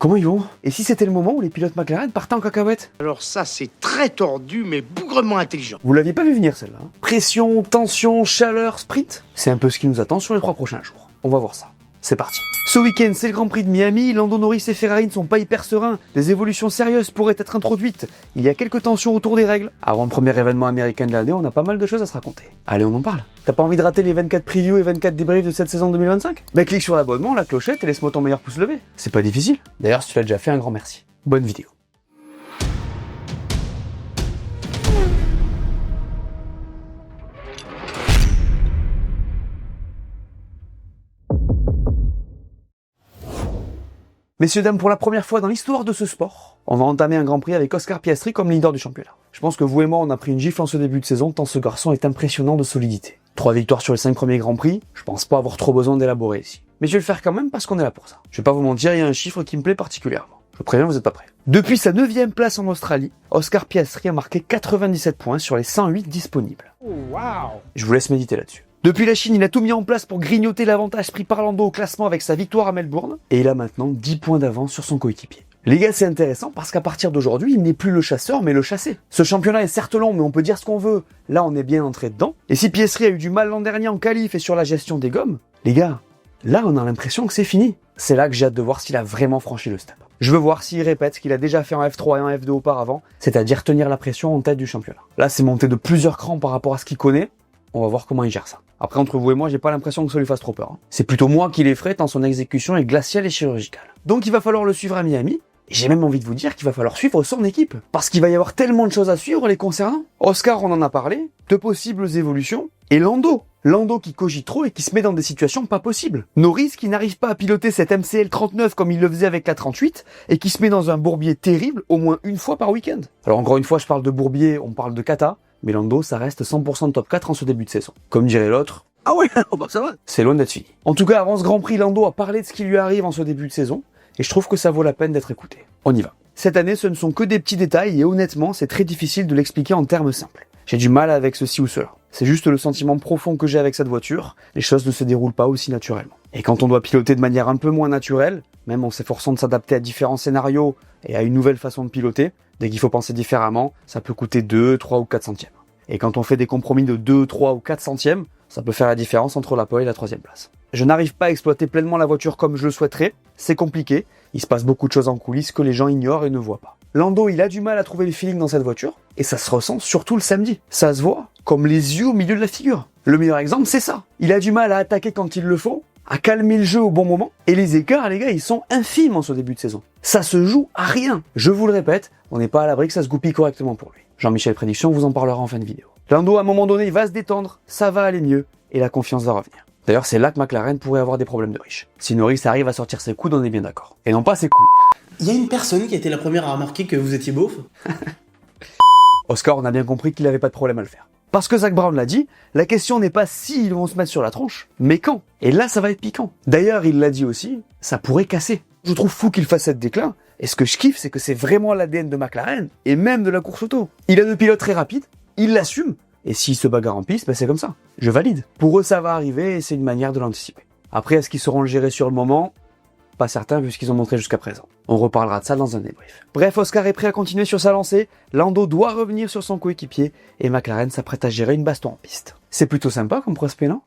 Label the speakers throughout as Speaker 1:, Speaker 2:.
Speaker 1: Comment ils vont? Et si c'était le moment où les pilotes McLaren partaient en cacahuète?
Speaker 2: Alors ça, c'est très tordu, mais bougrement intelligent.
Speaker 1: Vous l'aviez pas vu venir celle-là, hein? Pression, tension, chaleur, sprint. C'est un peu ce qui nous attend sur les 3 prochains jours. On va voir ça. C'est parti. Ce week-end, c'est le Grand Prix de Miami. Lando Norris et Ferrari ne sont pas hyper sereins. Des évolutions sérieuses pourraient être introduites. Il y a quelques tensions autour des règles. Avant le premier événement américain de l'année, on a pas mal de choses à se raconter. Allez, on en parle. T'as pas envie de rater les 24 previews et 24 débriefs de cette saison 2025? Bah clique sur l'abonnement, la clochette et laisse-moi ton meilleur pouce levé. C'est pas difficile. D'ailleurs, si tu l'as déjà fait, un grand merci. Bonne vidéo. Messieurs, dames, pour la première fois dans l'histoire de ce sport, on va entamer un Grand Prix avec Oscar Piastri comme leader du championnat. Je pense que vous et moi, on a pris une gifle en ce début de saison tant ce garçon est impressionnant de solidité. 3 victoires sur les 5 premiers Grands Prix, je pense pas avoir trop besoin d'élaborer ici. Mais je vais le faire quand même parce qu'on est là pour ça. Je vais pas vous mentir, il y a un chiffre qui me plaît particulièrement. Je préviens, vous êtes pas prêts. Depuis sa 9e place en Australie, Oscar Piastri a marqué 97 points sur les 108 disponibles.
Speaker 2: Waouh!
Speaker 1: Je vous laisse méditer là-dessus. Depuis la Chine, il a tout mis en place pour grignoter l'avantage pris par Lando au classement avec sa victoire à Melbourne, et il a maintenant 10 points d'avance sur son coéquipier. Les gars, c'est intéressant parce qu'à partir d'aujourd'hui, il n'est plus le chasseur mais le chassé. Ce championnat est certes long, mais on peut dire ce qu'on veut. Là, on est bien entré dedans. Et si Piastri a eu du mal l'an dernier en qualif et sur la gestion des gommes, les gars, là, on a l'impression que c'est fini. C'est là que j'ai hâte de voir s'il a vraiment franchi le step. Je veux voir s'il répète ce qu'il a déjà fait en F3 et en F2 auparavant, c'est-à-dire tenir la pression en tête du championnat. Là, c'est monté de plusieurs crans par rapport à ce qu'il connaît. On va voir comment il gère ça. Après, entre vous et moi, j'ai pas l'impression que ça lui fasse trop peur, hein. C'est plutôt moi qui l'effraie tant son exécution est glaciale et chirurgicale. Donc il va falloir le suivre à Miami, et j'ai même envie de vous dire qu'il va falloir suivre son équipe. Parce qu'il va y avoir tellement de choses à suivre les concernant. Oscar, on en a parlé, de possibles évolutions, et Lando. Lando qui cogite trop et qui se met dans des situations pas possibles. Norris qui n'arrive pas à piloter cette MCL 39 comme il le faisait avec la 38, et qui se met dans un bourbier terrible au moins une fois par week-end. Alors encore une fois, je parle de bourbier, on parle de kata, mais Lando, ça reste 100% de top 4 en ce début de saison. Comme dirait l'autre,
Speaker 2: Ah ouais, bah ça va.
Speaker 1: c'est loin d'être fini. En tout cas, avant ce Grand Prix, Lando a parlé de ce qui lui arrive en ce début de saison, et je trouve que ça vaut la peine d'être écouté. On y va. Cette année, ce ne sont que des petits détails, et honnêtement, c'est très difficile de l'expliquer en termes simples. J'ai du mal avec ceci ou cela. C'est juste le sentiment profond que j'ai avec cette voiture, les choses ne se déroulent pas aussi naturellement. Et quand on doit piloter de manière un peu moins naturelle, même en s'efforçant de s'adapter à différents scénarios et à une nouvelle façon de piloter, dès qu'il faut penser différemment, ça peut coûter 2, 3 ou 4 centièmes. Et quand on fait des compromis de 2, 3 ou 4 centièmes, ça peut faire la différence entre la pole et la 3e place. Je n'arrive pas à exploiter pleinement la voiture comme je le souhaiterais, c'est compliqué, il se passe beaucoup de choses en coulisses que les gens ignorent et ne voient pas. Lando, il a du mal à trouver le feeling dans cette voiture, et ça se ressent surtout le samedi. Ça se voit, comme les yeux au milieu de la figure. Le meilleur exemple, c'est ça. Il a du mal à attaquer quand il le faut, à calmer le jeu au bon moment, et les écarts, les gars, ils sont infimes en ce début de saison. Ça se joue à rien. Je vous le répète, on n'est pas à l'abri que ça se goupille correctement pour lui. Jean-Michel Prédiction vous en parlera en fin de vidéo. Lando, à un moment donné, il va se détendre, ça va aller mieux, et la confiance va revenir. D'ailleurs, c'est là que McLaren pourrait avoir des problèmes de riche. Si Norris arrive à sortir ses coudes, on est bien d'accord. Et non pas ses couilles.
Speaker 3: Il y a une personne qui a été la première à remarquer que vous étiez beauf.
Speaker 1: Oscar, on a bien compris qu'il n'avait pas de problème à le faire. Parce que Zak Brown l'a dit, la question n'est pas si ils vont se mettre sur la tronche, mais quand. Et là, ça va être piquant. D'ailleurs, il l'a dit aussi, ça pourrait casser. Je trouve fou qu'il fasse cette déclin, et ce que je kiffe, c'est que c'est vraiment l'ADN de McLaren, et même de la course auto. Il a deux pilotes très rapides, il l'assume, et s'il se bagarre en piste, ben c'est comme ça. Je valide. Pour eux, ça va arriver, et c'est une manière de l'anticiper. Après, est-ce qu'ils sauront le gérer sur le moment ? Pas certain, vu ce qu'ils ont montré jusqu'à présent. On reparlera de ça dans un débrief. Bref, Oscar est prêt à continuer sur sa lancée, Lando doit revenir sur son coéquipier, et McLaren s'apprête à gérer une baston en piste. C'est plutôt sympa comme prospect, non ?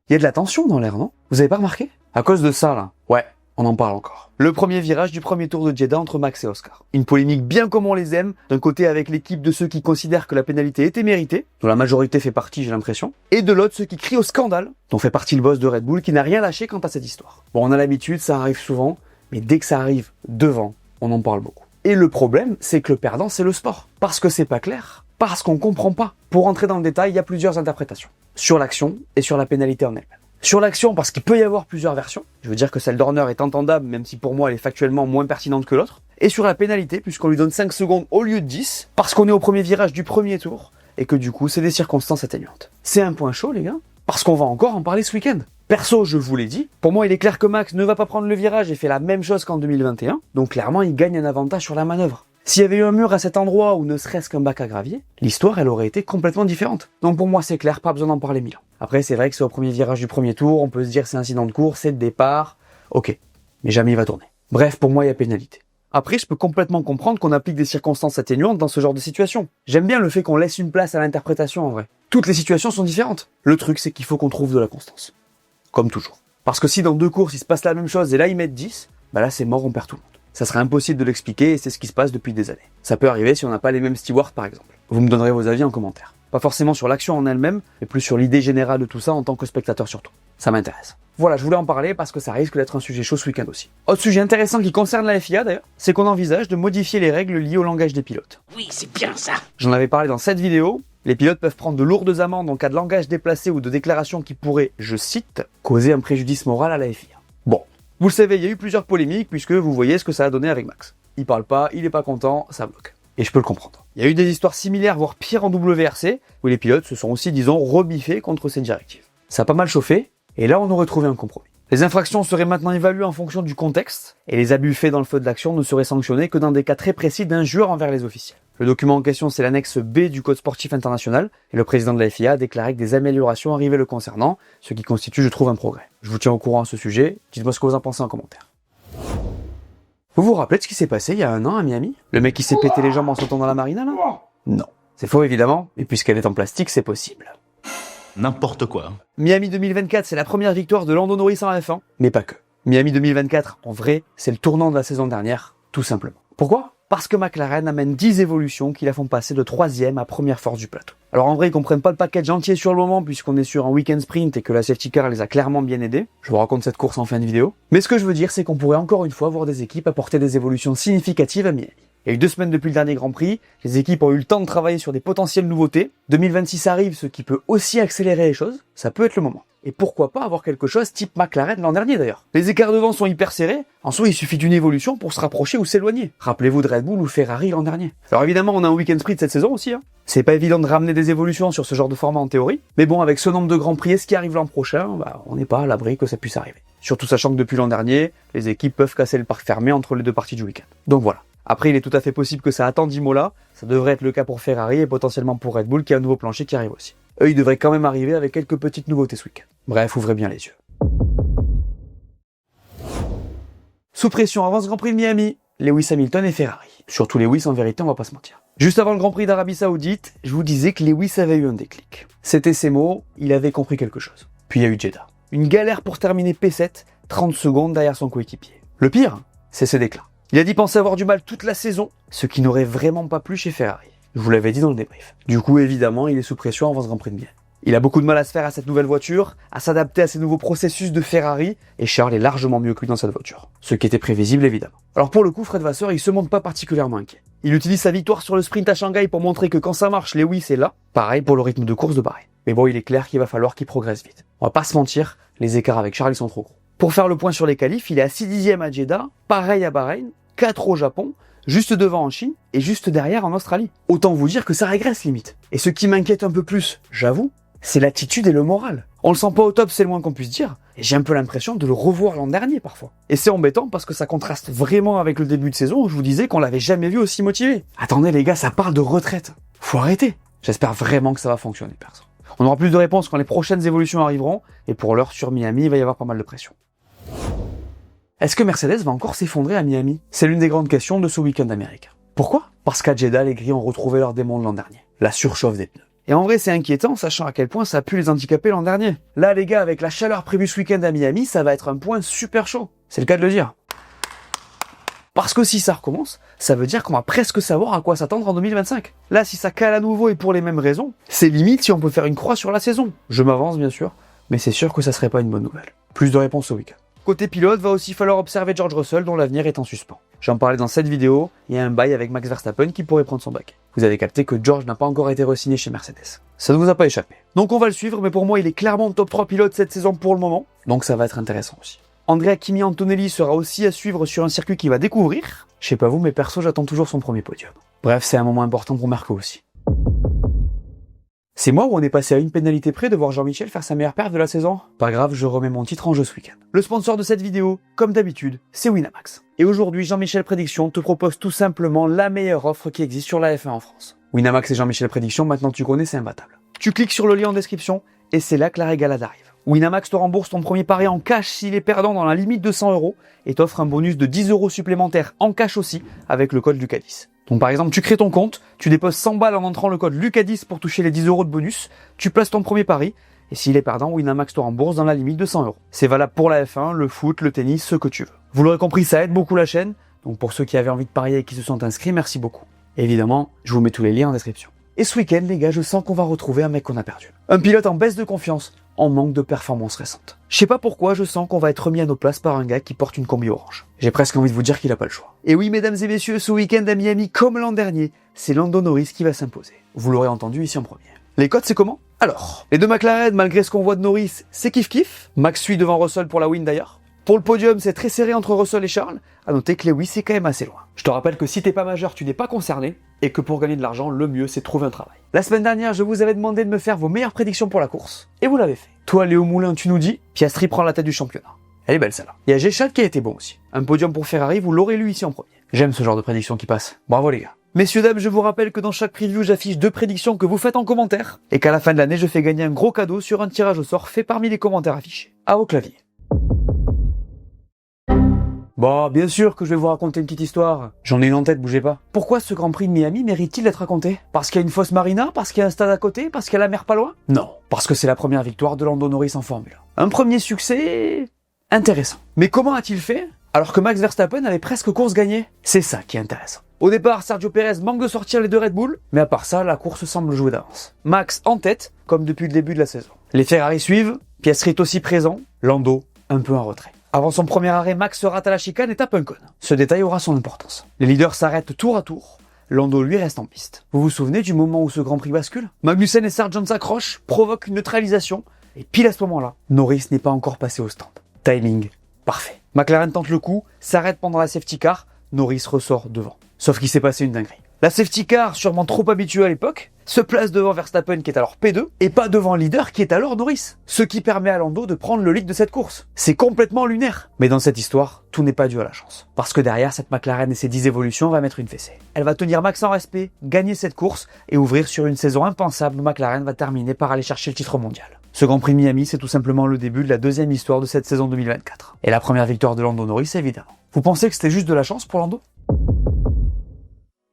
Speaker 1: Il y a de la tension dans l'air, non ? Vous avez pas remarqué ? À cause de ça, là. Ouais, on en parle encore. Le premier virage du premier tour de Jeddah entre Max et Oscar. Une polémique bien comme on les aime, d'un côté avec l'équipe de ceux qui considèrent que la pénalité était méritée, dont la majorité fait partie, j'ai l'impression, et de l'autre ceux qui crient au scandale, dont fait partie le boss de Red Bull qui n'a rien lâché quant à cette histoire. Bon, on a l'habitude, ça arrive souvent, mais dès que ça arrive devant, on en parle beaucoup. Et le problème, c'est que le perdant, c'est le sport. Parce que c'est pas clair, parce qu'on comprend pas. Pour rentrer dans le détail, il y a plusieurs interprétations. Sur l'action et sur la pénalité en elle-même. Sur l'action, parce qu'il peut y avoir plusieurs versions. Je veux dire que celle d'Horner est entendable, même si pour moi elle est factuellement moins pertinente que l'autre. Et sur la pénalité, puisqu'on lui donne 5 secondes au lieu de 10, parce qu'on est au premier virage du premier tour, et que du coup, c'est des circonstances atténuantes. C'est un point chaud, les gars, parce qu'on va encore en parler ce week-end. Perso, je vous l'ai dit, pour moi il est clair que Max ne va pas prendre le virage et fait la même chose qu'en 2021, donc clairement il gagne un avantage sur la manœuvre. S'il y avait eu un mur à cet endroit ou ne serait-ce qu'un bac à gravier, l'histoire elle aurait été complètement différente. Donc pour moi c'est clair, pas besoin d'en parler mille ans. Après c'est vrai que c'est au premier virage du premier tour, on peut se dire c'est incident de course, c'est de départ, ok, mais jamais il va tourner. Bref, pour moi, il y a pénalité. Après, je peux complètement comprendre qu'on applique des circonstances atténuantes dans ce genre de situation. J'aime bien le fait qu'on laisse une place à l'interprétation en vrai. Toutes les situations sont différentes. Le truc, c'est qu'il faut qu'on trouve de la constance. Comme toujours. Parce que si dans 2 courses, il se passe la même chose et là, ils mettent 10, bah là, c'est mort, on perd tout le monde. Ça serait impossible de l'expliquer et c'est ce qui se passe depuis des années. Ça peut arriver si on n'a pas les mêmes stewards, par exemple. Vous me donnerez vos avis en commentaire. Pas forcément sur l'action en elle-même, mais plus sur l'idée générale de tout ça en tant que spectateur surtout. Ça m'intéresse. Voilà, je voulais en parler parce que ça risque d'être un sujet chaud ce week-end aussi. Autre sujet intéressant qui concerne la FIA d'ailleurs, c'est qu'on envisage de modifier les règles liées au langage des pilotes.
Speaker 2: Oui, c'est bien ça.
Speaker 1: J'en avais parlé dans cette vidéo. Les pilotes peuvent prendre de lourdes amendes en cas de langage déplacé ou de déclaration qui pourrait, je cite, causer un préjudice moral à la FIA. Bon, vous le savez, il y a eu plusieurs polémiques puisque vous voyez ce que ça a donné avec Max. Il parle pas, il est pas content, ça bloque. Et je peux le comprendre. Il y a eu des histoires similaires, voire pires en WRC, où les pilotes se sont aussi, disons, rebiffés contre ces directives. Ça a pas mal chauffé, et là on aurait trouvé un compromis. Les infractions seraient maintenant évaluées en fonction du contexte, et les abus faits dans le feu de l'action ne seraient sanctionnés que dans des cas très précis d'injures envers les officiels. Le document en question, c'est l'annexe B du Code sportif international, et le président de la FIA a déclaré que des améliorations arrivaient le concernant, ce qui constitue, je trouve, un progrès. Je vous tiens au courant à ce sujet, dites-moi ce que vous en pensez en commentaire. Vous vous rappelez de ce qui s'est passé il y a 1 an à Miami? Le mec qui s'est pété les jambes en sautant dans la marina là? Non. C'est faux évidemment, et puisqu'elle est en plastique, c'est possible.
Speaker 4: N'importe quoi.
Speaker 1: Miami 2024, c'est la première victoire de Lando Norris en F1, mais pas que. Miami 2024, en vrai, c'est le tournant de la saison dernière, tout simplement. Pourquoi? Parce que McLaren amène 10 évolutions qui la font passer de 3e à première force du plateau. Alors en vrai, ils comprennent pas le package entier sur le moment puisqu'on est sur un week-end sprint et que la safety car les a clairement bien aidés. Je vous raconte cette course en fin de vidéo. Mais ce que je veux dire, c'est qu'on pourrait encore une fois voir des équipes apporter des évolutions significatives à Miami. Il y a eu 2 semaines depuis le dernier Grand Prix, les équipes ont eu le temps de travailler sur des potentielles nouveautés. 2026 arrive, ce qui peut aussi accélérer les choses, ça peut être le moment. Et pourquoi pas avoir quelque chose type McLaren l'an dernier d'ailleurs. Les écarts devant sont hyper serrés, en soi il suffit d'une évolution pour se rapprocher ou s'éloigner. Rappelez-vous de Red Bull ou Ferrari l'an dernier. Alors évidemment on a un week-end sprint cette saison aussi, C'est pas évident de ramener des évolutions sur ce genre de format en théorie, mais bon avec ce nombre de Grands Prix et ce qui arrive l'an prochain, on n'est pas à l'abri que ça puisse arriver. Surtout sachant que depuis l'an dernier, les équipes peuvent casser le parc fermé entre les 2 parties du week-end. Donc voilà. Après, il est tout à fait possible que ça attende Imola, ça devrait être le cas pour Ferrari et potentiellement pour Red Bull qui a un nouveau plancher qui arrive aussi. Eux, ils devraient quand même arriver avec quelques petites nouveautés ce week-end. Bref, ouvrez bien les yeux. Sous pression avant ce Grand Prix de Miami, Lewis Hamilton et Ferrari. Surtout Lewis, en vérité, on va pas se mentir. Juste avant le Grand Prix d'Arabie Saoudite, je vous disais que Lewis avait eu un déclic. C'était ses mots, il avait compris quelque chose. Puis il y a eu Jeddah. Une galère pour terminer P7, 30 secondes derrière son coéquipier. Le pire, c'est ce déclin. Il a dit penser avoir du mal toute la saison, ce qui n'aurait vraiment pas plu chez Ferrari. Je vous l'avais dit dans le débrief. Du coup, évidemment, il est sous pression avant ce Grand Prix de Miami. Il a beaucoup de mal à se faire à cette nouvelle voiture, à s'adapter à ces nouveaux processus de Ferrari, et Charles est largement mieux que lui dans cette voiture. Ce qui était prévisible, évidemment. Alors pour le coup, Fred Vasseur, il se montre pas particulièrement inquiet. Il utilise sa victoire sur le sprint à Shanghai pour montrer que quand ça marche, Lewis est là. Pareil pour le rythme de course de Bahreïn. Mais bon, il est clair qu'il va falloir qu'il progresse vite. On va pas se mentir, les écarts avec Charles, ils sont trop gros. Pour faire le point sur les qualifs, il est à 6 dixièmes à Jeddah, pareil à Bahreïn, 4 au Japon, juste devant en Chine et juste derrière en Australie. Autant vous dire que ça régresse limite. Et ce qui m'inquiète un peu plus, j'avoue, c'est l'attitude et le moral. On le sent pas au top, c'est le moins qu'on puisse dire. Et j'ai un peu l'impression de le revoir l'an dernier parfois. Et c'est embêtant parce que ça contraste vraiment avec le début de saison où je vous disais qu'on l'avait jamais vu aussi motivé. Attendez les gars, ça parle de retraite. Faut arrêter. J'espère vraiment que ça va fonctionner, perso. On aura plus de réponses quand les prochaines évolutions arriveront. Et pour l'heure, sur Miami, il va y avoir pas mal de pression. Est-ce que Mercedes va encore s'effondrer à Miami? C'est l'une des grandes questions de ce week-end américain. Pourquoi? Parce qu'à Jeddah, les grilles ont retrouvé leur démon de l'an dernier. La surchauffe des pneus. Et en vrai, c'est inquiétant, sachant à quel point ça a pu les handicaper l'an dernier. Là, les gars, avec la chaleur prévue ce week-end à Miami, ça va être un point super chaud. C'est le cas de le dire. Parce que si ça recommence, ça veut dire qu'on va presque savoir à quoi s'attendre en 2025. Là, si ça cale à nouveau et pour les mêmes raisons, c'est limite si on peut faire une croix sur la saison. Je m'avance, bien sûr, mais c'est sûr que ça serait pas une bonne nouvelle. Plus de réponses ce week-end. Côté pilote, va aussi falloir observer George Russell dont l'avenir est en suspens. J'en parlais dans cette vidéo, il y a un bail avec Max Verstappen qui pourrait prendre son bac. Vous avez capté que George n'a pas encore été re-signé chez Mercedes. Ça ne vous a pas échappé. Donc on va le suivre, mais pour moi il est clairement top 3 pilote cette saison pour le moment, donc ça va être intéressant aussi. Andrea Kimi Antonelli sera aussi à suivre sur un circuit qu'il va découvrir. Je sais pas vous, mais perso j'attends toujours son premier podium. Bref, c'est un moment important pour Marco aussi. C'est moi où on est passé à une pénalité près de voir Jean-Michel faire sa meilleure perf de la saison? Pas grave, je remets mon titre en jeu ce week-end. Le sponsor de cette vidéo, comme d'habitude, c'est Winamax. Et aujourd'hui, Jean-Michel Prédiction te propose tout simplement la meilleure offre qui existe sur la F1 en France. Winamax et Jean-Michel Prédiction, maintenant tu connais, c'est imbattable. Tu cliques sur le lien en description et c'est là que la régalade arrive. Winamax te rembourse ton premier pari en cash s'il est perdant dans la limite de 100 € et t'offre un bonus de 10 € supplémentaires en cash aussi avec le code Lucas10. Donc par exemple, tu crées ton compte, tu déposes 100 balles en entrant le code Lucas10 pour toucher les 10 € de bonus, tu places ton premier pari, et s'il est perdant, Winamax te rembourse dans la limite de 100 €. C'est valable pour la F1, le foot, le tennis, ce que tu veux. Vous l'aurez compris, ça aide beaucoup la chaîne, donc pour ceux qui avaient envie de parier et qui se sont inscrits, merci beaucoup. Et évidemment, je vous mets tous les liens en description. Et ce week-end, les gars, je sens qu'on va retrouver un mec qu'on a perdu. Un pilote en baisse de confiance, en manque de performance récente. Je sais pas pourquoi, je sens qu'on va être remis à nos places par un gars qui porte une combi orange. J'ai presque envie de vous dire qu'il a pas le choix. Et oui, mesdames et messieurs, ce week-end à Miami, comme l'an dernier, c'est Lando Norris qui va s'imposer. Vous l'aurez entendu ici en premier. Les codes, c'est comment? Alors, les deux McLaren, malgré ce qu'on voit de Norris, c'est kiff-kiff. Max suit devant Russell pour la win d'ailleurs. Pour le podium, c'est très serré entre Russell et Charles. À noter que Lewis est quand même assez loin. Je te rappelle que si t'es pas majeur, tu n'es pas concerné, et que pour gagner de l'argent, le mieux c'est de trouver un travail. La semaine dernière, je vous avais demandé de me faire vos meilleures prédictions pour la course, et vous l'avez fait. Toi, Léo Moulin, tu nous dis, Piastri prend la tête du championnat. Elle est belle celle-là. Il y a G-Chat qui a été bon aussi. Un podium pour Ferrari, vous l'aurez lu ici en premier. J'aime ce genre de prédictions qui passent. Bravo les gars. Messieurs, dames, je vous rappelle que dans chaque preview, j'affiche 2 prédictions que vous faites en commentaire, et qu'à la fin de l'année, je fais gagner un gros cadeau sur un tirage au sort fait parmi les commentaires affichés. À vos claviers. Bon, bien sûr que je vais vous raconter une petite histoire. J'en ai une en tête, bougez pas. Pourquoi ce Grand Prix de Miami mérite-t-il d'être raconté? Parce qu'il y a une fausse marina? Parce qu'il y a un stade à côté? Parce qu'il y a la mer pas loin? Non, parce que c'est la première victoire de Lando Norris en Formule 1. Un premier succès intéressant. Mais comment a-t-il fait alors que Max Verstappen avait presque course gagnée? C'est ça qui est intéressant. Au départ, Sergio Pérez manque de sortir les 2 Red Bull, mais à part ça, la course semble jouer d'avance. Max en tête, comme depuis le début de la saison. Les Ferrari suivent, Piastri est aussi présent, Lando un peu en retrait. Avant son premier arrêt, Max se rate à la chicane et tape un cône. Ce détail aura son importance. Les leaders s'arrêtent tour à tour. Lando, lui, reste en piste. Vous vous souvenez du moment où ce Grand Prix bascule? Magnussen et Sargent s'accrochent, provoquent une neutralisation, et pile à ce moment-là, Norris n'est pas encore passé au stand. Timing parfait. McLaren tente le coup, s'arrête pendant la safety car, Norris ressort devant. Sauf qu'il s'est passé une dinguerie. La safety car, sûrement trop habituée à l'époque, se place devant Verstappen qui est alors P2 et pas devant le leader qui est alors Norris. Ce qui permet à Lando de prendre le lead de cette course. C'est complètement lunaire. Mais dans cette histoire, tout n'est pas dû à la chance. Parce que derrière, cette McLaren et ses 10 évolutions va mettre une fessée. Elle va tenir Max en respect, gagner cette course et ouvrir sur une saison impensable où McLaren va terminer par aller chercher le titre mondial. Ce Grand Prix de Miami, c'est tout simplement le début de la deuxième histoire de cette saison 2024. Et la première victoire de Lando Norris, évidemment. Vous pensez que c'était juste de la chance pour Lando ?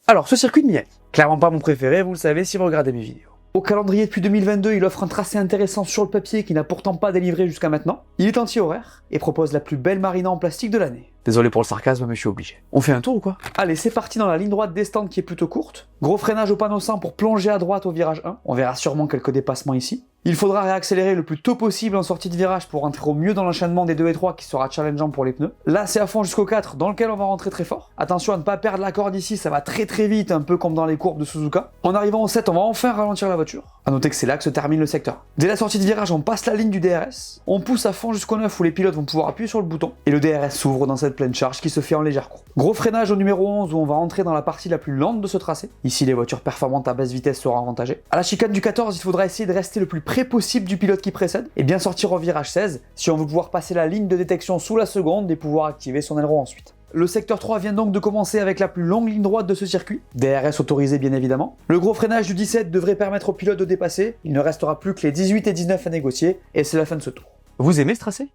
Speaker 1: Alors, ce circuit de Miami, clairement pas mon préféré, vous le savez si vous regardez mes vidéos. Au calendrier depuis 2022, il offre un tracé intéressant sur le papier qui n'a pourtant pas délivré jusqu'à maintenant. Il est anti-horaire et propose la plus belle marina en plastique de l'année. Désolé pour le sarcasme, mais je suis obligé. On fait un tour ou quoi? Allez, c'est parti dans la ligne droite des stands qui est plutôt courte. Gros freinage au panneau 100 pour plonger à droite au virage 1. On verra sûrement quelques dépassements ici. Il faudra réaccélérer le plus tôt possible en sortie de virage pour rentrer au mieux dans l'enchaînement des 2 et 3 qui sera challengeant pour les pneus. Là, c'est à fond jusqu'au 4 dans lequel on va rentrer très fort. Attention à ne pas perdre la corde ici, ça va très vite, un peu comme dans les courbes de Suzuka. En arrivant au 7, on va enfin ralentir la voiture. À noter que c'est là que se termine le secteur. Dès la sortie de virage, on passe la ligne du DRS. On pousse à fond jusqu'au 9 où les pilotes vont pouvoir appuyer sur le bouton. Et le DRS s'ouvre dans cette pleine charge qui se fait en légère courbe. Gros freinage au numéro 11 où on va entrer dans la partie la plus lente de ce tracé. Ici, les voitures performantes à basse vitesse seront avantagées. À la chicane du 14, il faudra essayer de rester le plus près possible du pilote qui précède et bien sortir au virage 16 si on veut pouvoir passer la ligne de détection sous la seconde et pouvoir activer son aileron ensuite. Le secteur 3 vient donc de commencer avec la plus longue ligne droite de ce circuit, DRS autorisé bien évidemment. Le gros freinage du 17 devrait permettre au pilote de dépasser, il ne restera plus que les 18 et 19 à négocier et c'est la fin de ce tour. Vous aimez ce tracé ?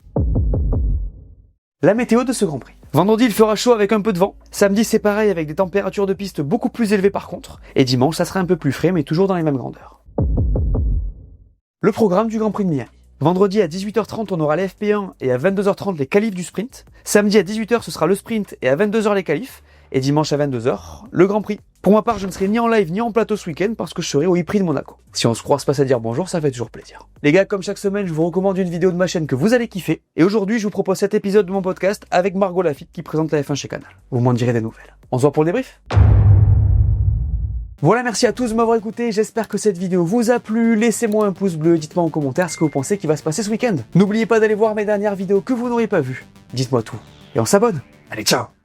Speaker 1: La météo de ce Grand Prix. Vendredi, il fera chaud avec un peu de vent. Samedi, c'est pareil avec des températures de piste beaucoup plus élevées par contre. Et dimanche, ça sera un peu plus frais mais toujours dans les mêmes grandeurs. Le programme du Grand Prix de Miami. Vendredi à 18h30, on aura les FP1 et à 22h30 les qualifs du sprint. Samedi à 18h, ce sera le sprint et à 22h les qualifs. Et dimanche à 22h, le Grand Prix. Pour ma part, je ne serai ni en live ni en plateau ce week-end parce que je serai au e-prix de Monaco. Si on se croise pas à dire bonjour, ça fait toujours plaisir. Les gars, comme chaque semaine, je vous recommande une vidéo de ma chaîne que vous allez kiffer. Et aujourd'hui, je vous propose cet épisode de mon podcast avec Margot Lafitte qui présente la F1 chez Canal. Vous m'en direz des nouvelles. On se voit pour le débrief ? Voilà, merci à tous de m'avoir écouté, j'espère que cette vidéo vous a plu, laissez-moi un pouce bleu, dites-moi en commentaire ce que vous pensez qui va se passer ce week-end. N'oubliez pas d'aller voir mes dernières vidéos que vous n'auriez pas vues. Dites-moi tout, et on s'abonne. Allez, ciao!